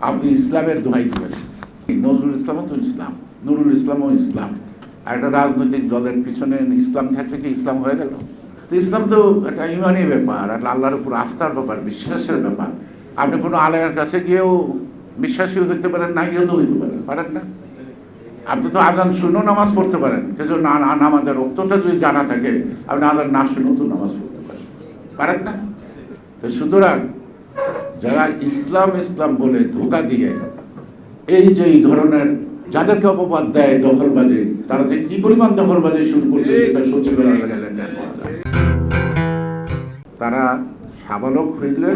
আপনি ইসলামের দোহাই দিবেন। নজরুল ইসলামও তো ইসলাম, নুরুল ইসলামও ইসলাম। আর একটা রাজনৈতিক দলের পিছনে ইসলাম থাকলে কি ইসলাম হয়ে গেল? তো ইসলাম তো একটা ইমানি ব্যাপার, একটা আল্লাহর উপর আস্থার ব্যাপার, বিশ্বাসের ব্যাপার। আপনি কোনো আলেমের কাছে গিয়েও বিশ্বাসী হইতে পারেন, না গিয়েও তো হইতে পারেন না। আপনি তো আজান শুনেও নামাজ পড়তে পারেন, কিন্তু নামাজের রক্তটা যদি জানা থাকে আপনি আজান না শুনেও তো নামাজ পড়তে পারেন না। তো সুতরাং যারা ইসলাম ইসলাম বলে ধোঁকা দিয়ে এই যে এই ধরনের যাদেরকে অপবাদ দেয় দখলবাজি, তারা যে কি পরিমাণ দখলবাজি শুরু করছে সেটা সচিবালয় গেলে তারা সাবালক হইলে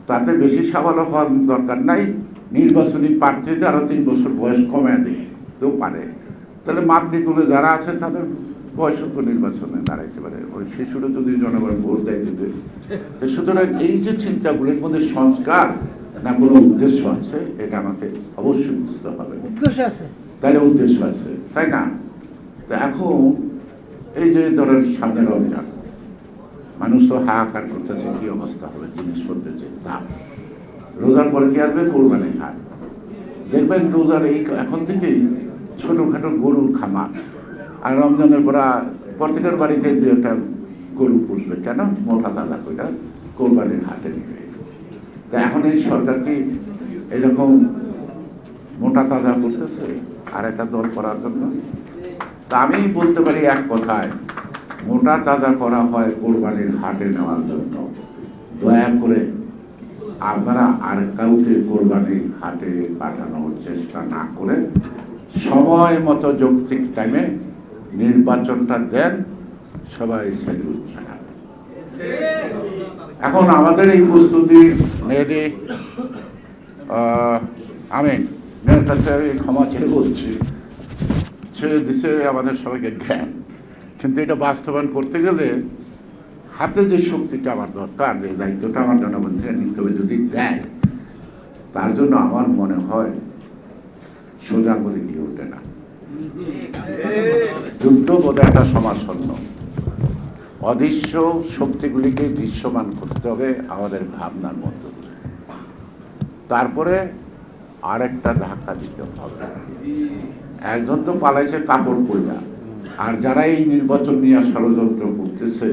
তাতে বেশি সাবালক হওয়ার দরকার নাই, নির্বাচনী প্রার্থীতে আরো 3 বছর বয়স কমে দেয় কেউ পারে, তাহলে মাতৃকুলে যারা আছে তাদের বয়সত্ব নির্বাচনে দাঁড়াইতে পারে, ওই শিশুরা যদি জনগণ ভোট দেয় দিবে। তো সুতরাং এই যে চিন্তাগুলির মধ্যে সংস্কার না কোনো উদ্দেশ্য আছে, এটা আমাকে অবশ্যই বুঝতে হবে। তাহলে উদ্দেশ্য আছে, তাই না? তো এখন এই যে ধরেন সামনে রমজান, মানুষ তো হাহাকার করতেছে কি অবস্থা হবে জিনিসপত্রের যে দাম। রোজার পরে কি আসবে? কোরবানির হাট। দেখবেন রোজার এই এখন থেকেই ছোটখাটো গরুর খামার, আর রমজানের পর প্রত্যেকের বাড়িতে 2-1টা গরু পুষবে। কেন? মোটা তাজা কইরা কোরবানির হাটে নিবে। তা এখন এই সরকার কি এরকম মোটা তাজা করতেছে আর একটা দল করার জন্য? তা আমি বলতে পারি এক কথায়, মোটা তাজা করা হয় কোরবানির হাটে নেওয়ার জন্য। দয়া করে আপনারা আর কাউকে কোরবানির হাটে পাঠানোর চেষ্টা না করে সময় মতো যৌক্তিক টাইমে নির্বাচনটা দেন, সবাই স্যালুট জানাবে। এখন আমাদের এই প্রস্তুতি মেয়েদি আমি মেয়ের কাছে ক্ষমা চেয়ে বলছি, ছেড়ে দিচ্ছে আমাদের সবাইকে জ্ঞান, কিন্তু এটা বাস্তবায়ন করতে গেলে হাতে যে শক্তিটা আমার দরকার, যে দায়িত্বটা আমার জনগণকে নিতে হবে, যদি দেয়, তার জন্য আমার মনে হয় সোজা করে গিয়ে ওঠে না। যুদ্ধ বোধ একটা সমাসন্ন, অদৃশ্য শক্তিগুলিকে দৃশ্যমান করতে হবে আমাদের ভাবনার মধ্য দিয়ে, তারপরে আরেকটা ধাক্কা দিতে হবে। একজন তো পালাইছে কাপড় পইরা, আর যারা এই নির্বাচন নিয়ে ষড়যন্ত্র করতেছে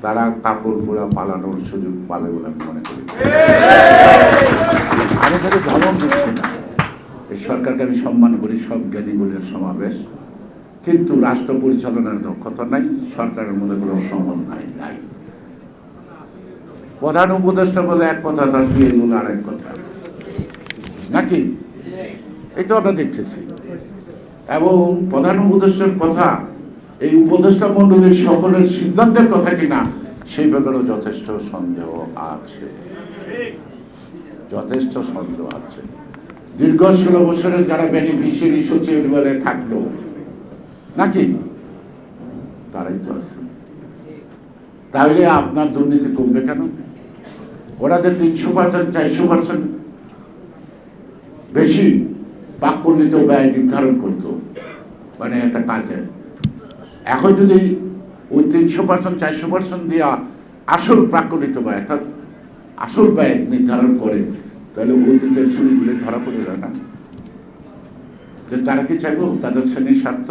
তারা কাপড় পোড়া পালানোর সুযোগ পাবে বলে আমি মনে করি। আমি তাদের ধমক দিচ্ছি না, এই সরকারকে আমি সম্মান করি, সব জ্ঞানী বলে সমাবেশ, কিন্তু রাষ্ট্র পরিচালনার দক্ষতা নাই, সরকারের মধ্যে কোনো সমন্বয় নাই। প্রধান উপদেষ্টা বলে এক কথা, তার বিয়ে বলে আরেক কথা, নাকি? এই তো আমরা দেখতেছি। এবং প্রধান উপদেষ্টার কথা এই উপদেষ্টা মণ্ডলীর সকলের সিদ্ধান্তের কথা কিনা সেই ব্যাপারেও যথেষ্ট সন্দেহ আছে, যথেষ্ট সন্দেহ আছে। দীর্ঘ 16 বছরের যারা বেনিফিশিয়ারি সচিবালয়ে থাকলো, নাকি? তারাই তো আছে। তাহলে আপনার দুর্নীতি কমবে কেন? ওরা যে 300% 400% বেশি প্রাক্কলিত ব্যয় নির্ধারণ করতো মানে একটা কাজে, এখন যদি ওই 300% 400% দিয়া আসল প্রাক্কলিত ব্যয় অর্থাৎ আসল ব্যয় নির্ধারণ করে, তাহলে অতীতের চুরিগুলি ধরা পড়ে যায় না? যে তারা কি চাইব তাদের শ্রেণীর স্বার্থ,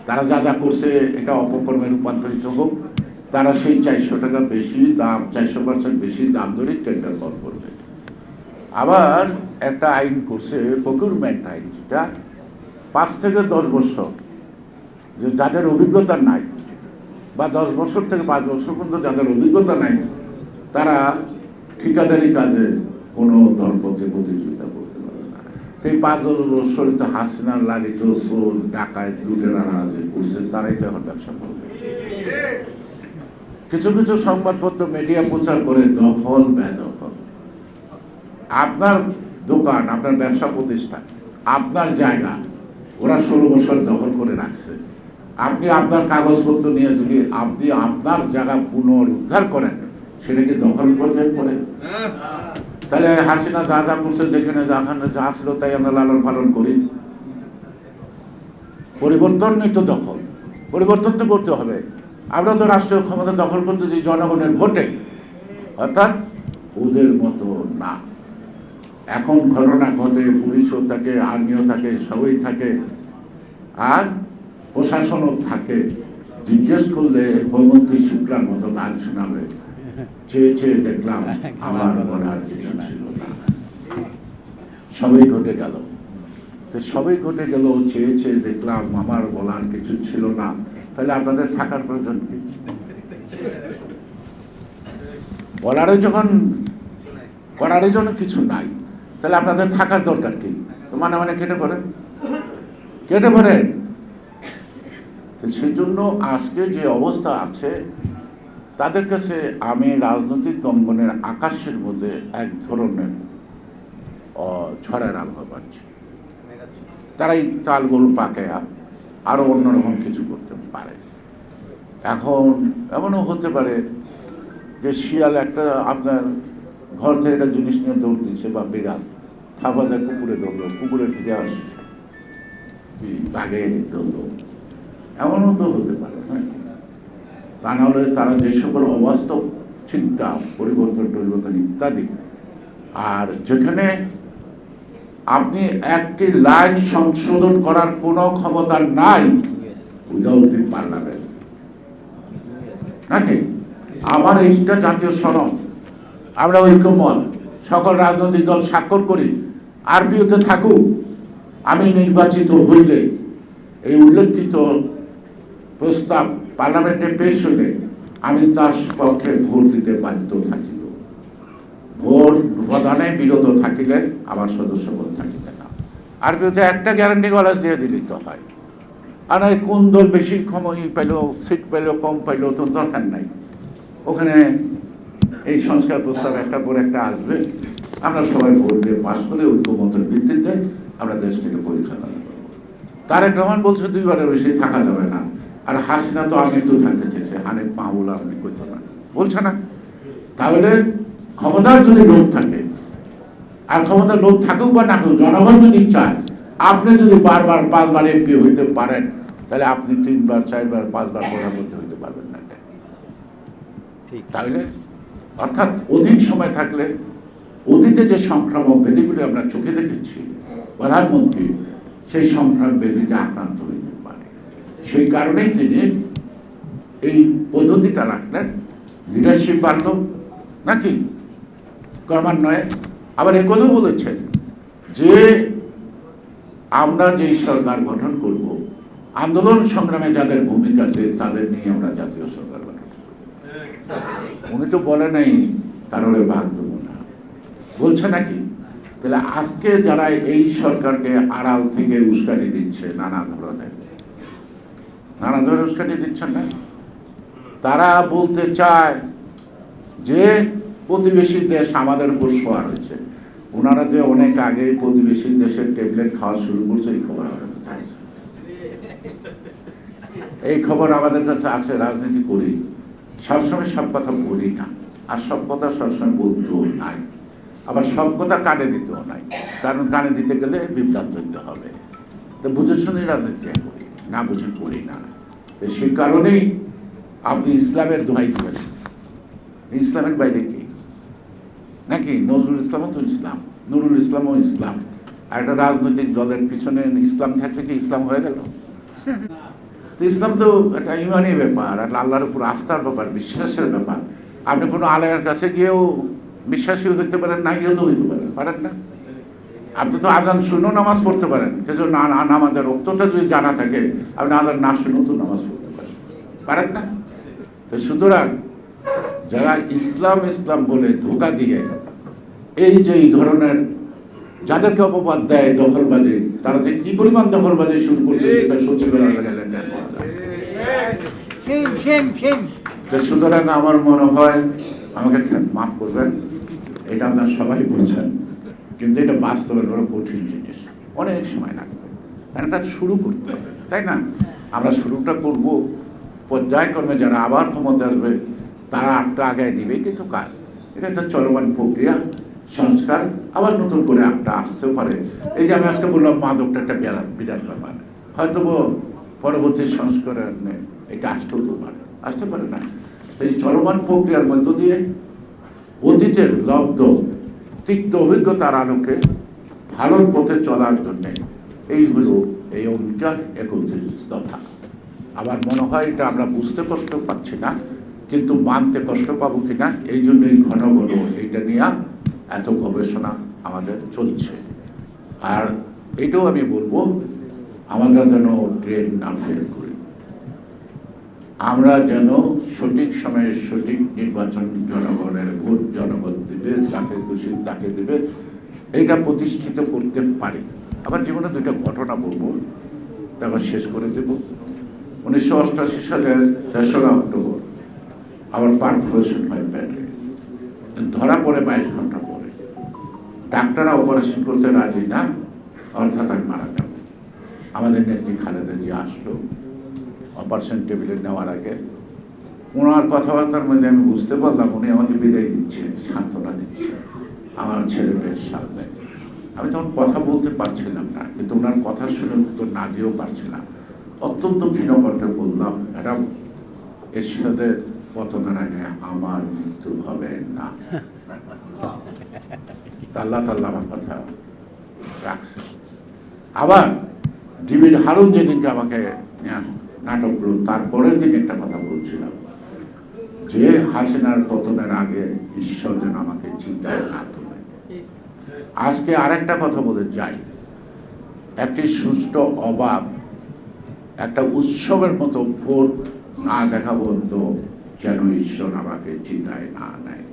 তারা যা যা করছে এটা অপকর্মে রূপান্তরিত হোক, তারা সেই 400 টাকা বেশি দাম, 400% বেশি দাম ধরে টেন্ডার কল করবে। আবার একটা আইন করছে প্রকিউরমেন্ট আইন, যেটা 5 থেকে 10 বছর, যে যাদের অভিজ্ঞতা নাই, বা 10 বছর থেকে 5 বছর পর্যন্ত যাদের অভিজ্ঞতা নাই, তারা ঠিকাদারি কাজে কোনো দলপথে প্রতিযোগিতা করতে পারে না। এই 5 বছর তো হাসিনার লালিত চোর ডাকায় লুটেরারা যে করছে, তারাই তো এখন ব্যবসা করবে। কিছু কিছু সংবাদপত্র মিডিয়া প্রচার করে দখল বেদখল। আপনার দোকান, আপনার ব্যবসা প্রতিষ্ঠান, আপনার জায়গা ওরা 16 বছর দখল করে রাখছে। আপনি আপনার কাগজপত্র নিয়ে যদি আপনি আপনার জায়গা পুনরুদ্ধার করেন, সেটাকে দখল করতে পড়ে। তাহলে হাসিনা যা যা করছে, যেখানে যা ছিল তাই আমরা লালন পালন করি। পরিবর্তন নেই তো দখল, পরিবর্তন তো করতে হবে। আমরা তো রাষ্ট্রীয় ক্ষমতা দখল করতেছি জনগণের ভোটে, অর্থাৎ ওদের মতো না। এখন ঘটনা ঘটে, পুলিশও থাকে, আর্মিও থাকে, সবই থাকে, আর প্রশাসনও থাকে। জিজ্ঞেস করলে হৈমন্তী শুক্লার মতো গান শোনাবে, চেয়ে চেয়ে দেখলাম আমার বলার কিছু ছিল না। সবই ঘটে গেল। তো সবই ঘটে গেল, চেয়ে চেয়ে দেখলাম আমার বলার কিছু ছিল না। তাহলে আপনাদের থাকার প্রয়োজন কি? বলারও যখন করার জন্য কিছু নাই, তাহলে আপনাদের থাকার দরকার কি? তো মানে কেটে পড়েন, কেটে পড়েন। তো সেই জন্য আজকে যে অবস্থা আছে, তাদের কাছে আমি রাজনৈতিক অঙ্গনের আকাশের মধ্যে এক ধরনের ঝড়ের আবহাওয়া পাচ্ছি। তারা এই তালগোল পাকে আরো অন্যরকম কিছু করতে পারে। এখন এমনও হতে পারে যে শিয়াল একটা আপনার ঘর থেকে একটা জিনিস নিয়ে দৌড় দিচ্ছে, বা বিড়াল থাপা যায় কুকুরে দৌড়লো, কুকুরের থেকে আসছে বাঘে দৌড়লো, এমনও তো হতে পারে। তা নাহলে তারা যে সকল অবাস্তব চিন্তা, পরিবর্তন ইত্যাদি, আর যেখানে আপনি একটি লাইন সংশোধন করার কোনো ক্ষমতা নাই উইদাউট দি পার্লামেন্ট, নাকি? আমার এইটা জাতীয় সনদ, আমরা ঐক্যমত, সকল রাজনৈতিক দল স্বাক্ষর করি, আরপিওতে থাকুক, আমি নির্বাচিত হইলে এই উল্লেখিত প্রস্তাব পার্লামেন্টে পেশ হইলে আমি তার পক্ষে ভোট দিতে বাধ্য থাকিব। ভোট প্রদানে বিরত থাকিলে আমার সদস্য পদ থাকিবে না। আরপিওতে একটা গ্যারান্টি গলাজ দিয়ে দিলেই তো হয়। আর কোন দল বেশি ক্ষমতা পাইল, সিট পাইল, কম পাইল, তো দরকার নাই। ওখানে এই সংস্কার প্রস্তাব একটা পর একটা আসবে, আমরা সবাই ভোট দিয়ে পাশ করে ঐক্যমতের ভিত্তিতে আমরা দেশটাকে পরিচালনা করব। তারেক রহমান বলছে 2 বারের বেশি থাকা যাবে না, আর হাসিনা তো আমি তো থাকতে চেয়েছে, হানিফ মাহবুল আপনি কইতে না, বলছে না? তাহলে ক্ষমতার যদি লোক থাকে, আর ক্ষমতার লোক থাকুক বা না থাকুক, জনগণ যদি চায়, আপনি যদি বারবার 5 বার এমপি হইতে পারেন, তাহলে আপনি 3 বার 4 বার 5 বার প্রধানমন্ত্রী হইতে পারবেন না। তাহলে অর্থাৎ অধিক সময় থাকলে অতীতে যে সংক্রামক ব্যাধিগুলি আমরা চোখে দেখেছি, প্রধানমন্ত্রী সেই সংক্রামক ব্যাধিতে আক্রান্ত হইতে পারে। সেই কারণেই তিনি এই পদ্ধতিটা রাখলেন। লিডারশিপ বাড়ল নাকি ক্রমান্বয়ে। আবার এ কথাও বলেছেন যে আমরা যেই সরকার গঠন করব, আন্দোলন সংগ্রামে যাদের ভূমিকা আছে তাদের নিয়ে আমরা জাতীয় সরকার গঠন করব। উনি তো বলে নাই কারণে ভাগ দেবো না, বলছে নাকি? তাহলে আজকে যারা এই সরকারকে আড়াল থেকে উস্কানি দিচ্ছে, নানা ধরনের উস্কানি দিচ্ছেন না, তারা বলতে চায় যে প্রতিবেশী দেশ আমাদের উপর সোয়ার হয়েছে। ওনারা যে অনেক আগে প্রতিবেশী দেশের ট্যাবলেট খাওয়া শুরু করছে, এই খবর আমাদের কাছে আছে। এই খবর আমাদের কাছে আছে। রাজনীতি করি, সবসময় সব কথা বলি না, আর সব কথা সবসময় বলতেও নাই, আবার সব কথা কানে দিতেও নাই, কারণ কানে দিতে গেলে বিভ্রান্ত হতে হবে। তো বুঝে শুনে রাজনীতি করি, না বুঝে করি না। তো সেই কারণেই আপনি ইসলামের দোহাই দিবেন, ইসলামের বাইরে কি নাকি? নজরুল ইসলামও তো ইসলাম, নুরুল ইসলামও ইসলাম। আর একটা রাজনৈতিক দলের পিছনে ইসলাম থাকলে কি ইসলাম হয়ে গেল? তো ইসলাম তো একটা ইমানি ব্যাপার, আর আল্লাহর উপর আস্থার ব্যাপার, বিশ্বাসের ব্যাপার। আপনি কোনো আলেমের কাছে গিয়েও বিশ্বাসী হইতে পারেন, না গিয়েও তো হইতে পারেন না। আপনি তো আজান শুনেও নামাজ পড়তে পারেন, সেজন্য নামাজের রক্তটা যদি জানা থাকে, আপনি আজান না শুনেও তো নামাজ পড়তে পারেন না। তো সুতরাং যারা ইসলাম বলে ধোঁকা দিয়ে এই যে এই ধরনের যাদেরকে অপবাদ দেয় দখলবাজি, তারা যে কি পরিমাণ দখলবাজি শুরু করছে সেটা সচিবালয়ে গেলে সুতরাং আমার মনে হয়, আমাকে মাফ করবেন, এটা আপনার সবাই বলছেন, কিন্তু এটা বাস্তবে বড় কঠিন জিনিস, অনেক সময় লাগবে। এটা শুরু করতে হবে, তাই না? আমরা শুরুটা করব, পর্যায়ক্রমে যারা আবার ক্ষমতা আসবে তারা আটটা আগায় দিবে, কিন্তু কাজ এটা একটা চলমান প্রক্রিয়া। সংস্কার আবার নতুন করে একটা আসতেও পারে। এই যে আমি আজকে বললাম মাদকটা একটা বিরাট ব্যাপার, হয়তো পরবর্তী সংস্কারের এটা আসতে পারে না। এই চলমান প্রক্রিয়ার মধ্য দিয়ে অতীতের লব্ধ তিক্ত অভিজ্ঞতার আলোকে ভালোর পথে চলার জন্যে এইগুলো এই অঙ্গীকার 31 দফা। আমার মনে হয় এটা আমরা বুঝতে কষ্ট পাচ্ছি না, কিন্তু মানতে কষ্ট পাবো কিনা এই জন্যই ঘন ঘন এইটা নিয়ে এত গবেষণা আমাদের চলছে। আর এটাও আমি বলবো, আমরা যেন ট্রেন না ফেল করি, আমরা যেন সঠিক সময়ে সঠিক নির্বাচন, জনগণের ভোট জনগণ দিবে, যাকে খুশি তাকে দিবে, এটা প্রতিষ্ঠিত করতে পারি। আমার জীবনে দুইটা ঘটনা বলবো, তারপর শেষ করে দেব। 1988 সালের 3রা অক্টোবর আমার পারফোরেশন হয় পেটে, ধরা পড়ে 22 ঘন্টা পরে। ডাক্তাররা অপারেশন করতে রাজি না, অর্থাৎ আমি মারা যাব। আমাদের নেত্রী খালেদা জিয়া আসলো অপারেশন টেবিলে নেওয়ার আগে। ওনার কথাবার্তার মধ্যে আমি বুঝতে পারলাম উনি আমাকে বিদায় দিচ্ছে, সান্ত্বনা দিচ্ছে, আমার ছেলে মেয়ের সামনে। আমি তখন কথা বলতে পারছিলাম না, কিন্তু ওনার কথা শুনে উত্তর না দিয়েও পারছিলাম। অত্যন্ত ক্ষীণ কণ্ঠে বললাম, ম্যাডাম, এরশাদের পতনের আগে আমার মৃত্যু হবে না। আল্লাহ তাআলা আমার কথা রাখছে। আবার ডিবির হারুন যেদিনকে আমাকে নাটক করল, তারপরের দিন একটা কথা বলছিলাম যে হাসিনার পতনের আগে ঈশ্বর যেন আমাকে চিন্তায় না তোলে। আজকে আরেকটা কথা বলে যাই, একটি সুষ্ঠু অবাধ একটা উৎসবের মতো ভোট না দেখা পর্যন্ত যেন ঈশ্বর আমাকে চিন্তায় না নেয়।